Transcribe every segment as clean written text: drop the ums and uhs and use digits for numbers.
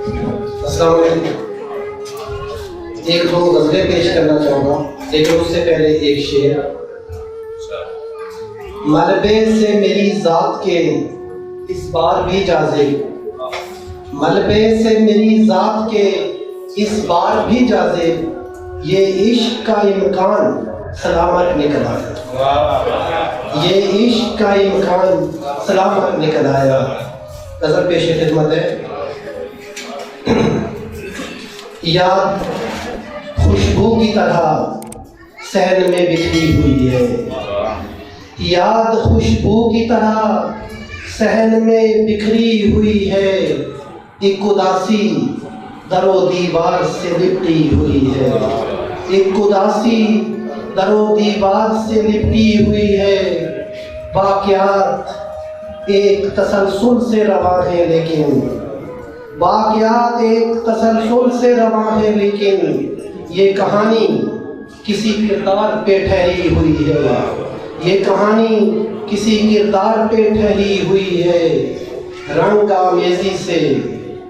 السلام علیکم۔ ایک دو غزلیں پیش کرنا چاہوں گا، لیکن اس سے پہلے ایک شعر۔ ملبے سے میری ذات کے اس بار بھی جازب، ملبے سے میری ذات کے اس بار بھی جازب، یہ عشق کا امکان سلامت نکل آیا، یہ عشق کا امکان سلامت نکل آیا۔ غزل پیش خدمت ہے۔ یاد خوشبو کی طرح صحن میں بکھری ہوئی ہے، یاد خوشبو کی طرح صحن میں بکھری ہوئی ہے، ایک اداسی در و دیوار سے لپٹی ہوئی ہے، ایک اداسی در و دیوار سے لپٹی ہوئی ہے۔ واقعات ایک تسلسل سے رواں ہیں لیکن، واقعات ایک تسلسل سے رواں ہیں لیکن، یہ کہانی کسی کردار پہ ٹھہری ہوئی ہے، یہ کہانی کسی کردار پہ ٹھہری ہوئی ہے۔ رنگ آمیزی سے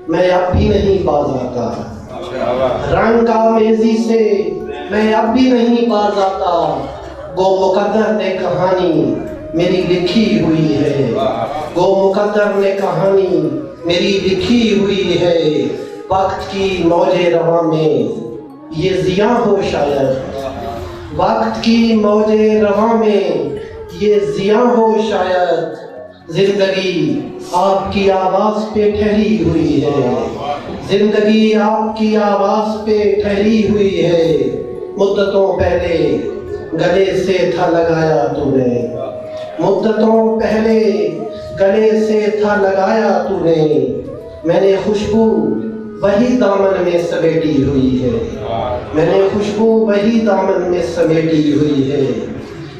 میں اب بھی نہیں باز آتا، رنگ آمیزی سے میں اب بھی نہیں باز آتا، گو مقدر نے کہانی میری لکھی ہوئی ہے، گو مقدر نے کہانی میری لکھی ہوئی ہے۔ وقت کی موج رواں میں یہ زیاں ہو شاید، وقت کی موج رواں میں یہ زیاں ہو شاید، زندگی آپ کی آواز پہ ٹھہری ہوئی ہے، زندگی آپ کی آواز پہ ٹھہری ہوئی ہے۔ مدتوں پہلے گلے سے تھا لگایا تو نے، مدتوں پہلے گلے سے تھا لگایا تو نے، میں نے خوشبو وہی دامن میں سمیٹی ہوئی ہے، میں نے خوشبو وہی دامن میں سمیٹی ہوئی ہے۔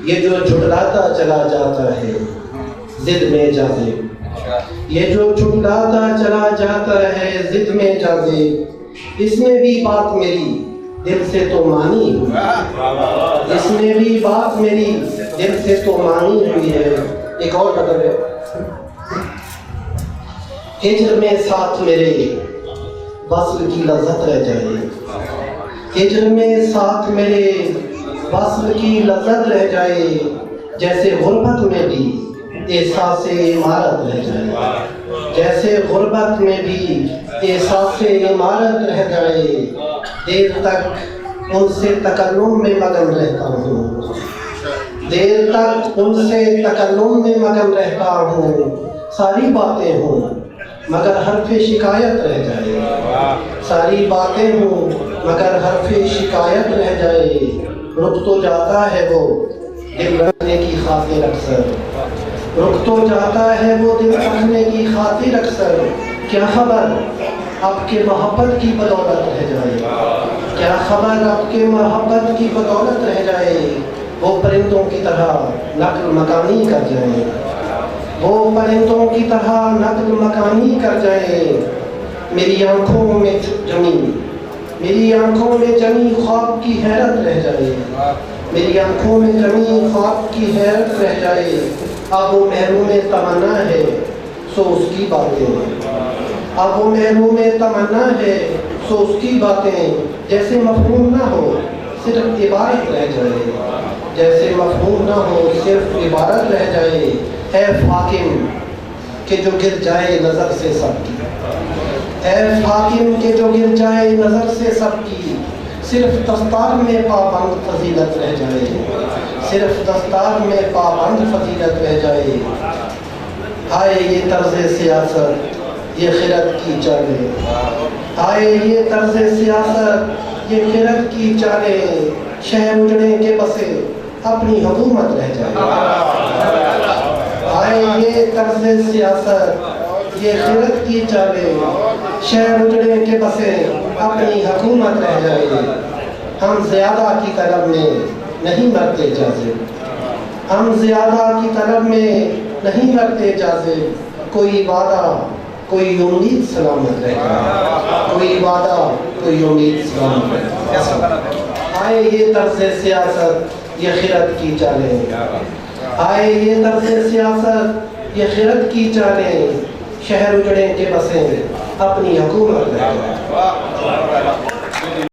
یہ جو جھٹلاتا چلا جاتا ہے ضد میں جازب، یہ جو جھٹلاتا چلا جاتا ہے ضد میں جازب، اس میں بھی بات میری دل سے تو مانی ہوئی، اس میں بھی بات میری دل سے تو مانی ہوئی ہے۔ ایک اور نظر ہے۔ ہجر میں ساتھ میرے وصل کی لذت رہ جائے، ہجر میں ساتھ میرے وصل کی لذت رہ جائے، جیسے غربت میں بھی احساس عمارت رہ جائے، جیسے غربت میں بھی احساس عمارت رہ جائے، دیر تک ان سے تکلم میں مگن رہتا ہوں، دیر تک ان سے تکلم میں مگن رہتا ہوں، ساری باتیں ہوں مگر حرف شکایت رہ جائے، ساری باتیں ہوں مگر حرف شکایت رہ جائے۔ رک تو جاتا ہے وہ دل رکھنے کی خاطر اکثر، رک تو جاتا ہے وہ دل رکھنے کی خاطر اکثر، کیا خبر اب کے محبت کی بدولت رہ جائے، کیا خبر اب کے محبت کی بدولت رہ جائے، وہ پرندوں کی طرح نقل مکانی کر جائیں، وہ پرندوں کی طرح نقل مکانی کر جائیں۔ میری آنکھوں میں جمی، میری آنکھوں میں جمی خواب کی حیرت رہ جائے، میری آنکھوں میں جمی خواب کی حیرت رہ جائے۔ اب وہ محروم تمنا ہے سو اس کی باتیں، اب وہ محروم تمنا ہے سو اس کی باتیں، جیسے مفہوم نہ ہو صرف عبارت رہ جائے، جیسے مفہوم نہ ہو صرف عبارت رہ جائے۔ اے حاکم کہ جو گر جائے نظر سے سب کی، اے حاکم کہ جو گر جائے نظر سے سب کی، صرف دستار میں پابند فضیلت رہ جائے، صرف دستار میں پابند فضیلت رہ جائے۔ ہائے یہ طرز سیاست یہ خرد کی چالیں، ہائے یہ طرز سیاست یہ خرد کی چالیں، شہر اجڑے کے بسے اپنی حکومت رہ جائے، ہائے یہ طرز سیاست یہ خرد کی چالیں، شہر اجڑے کے بسے اپنی حکومت رہ جائے۔ ہم زیادہ کی طلب میں نہیں مرتے جازب، ہم زیادہ کی طلب میں نہیں مرتے جازب، کوئی وعدہ کوئی امید سلامت رہ جائے، کوئی وعدہ کوئی امید سلامت رہ جائے۔ آئے یہ طرز سیاست یہ خرد کی چالیں، آئے یہ طرز سیاست یہ خرد کی چالیں، شہر اجڑے کے بسیں اپنی حکومت رہ جائے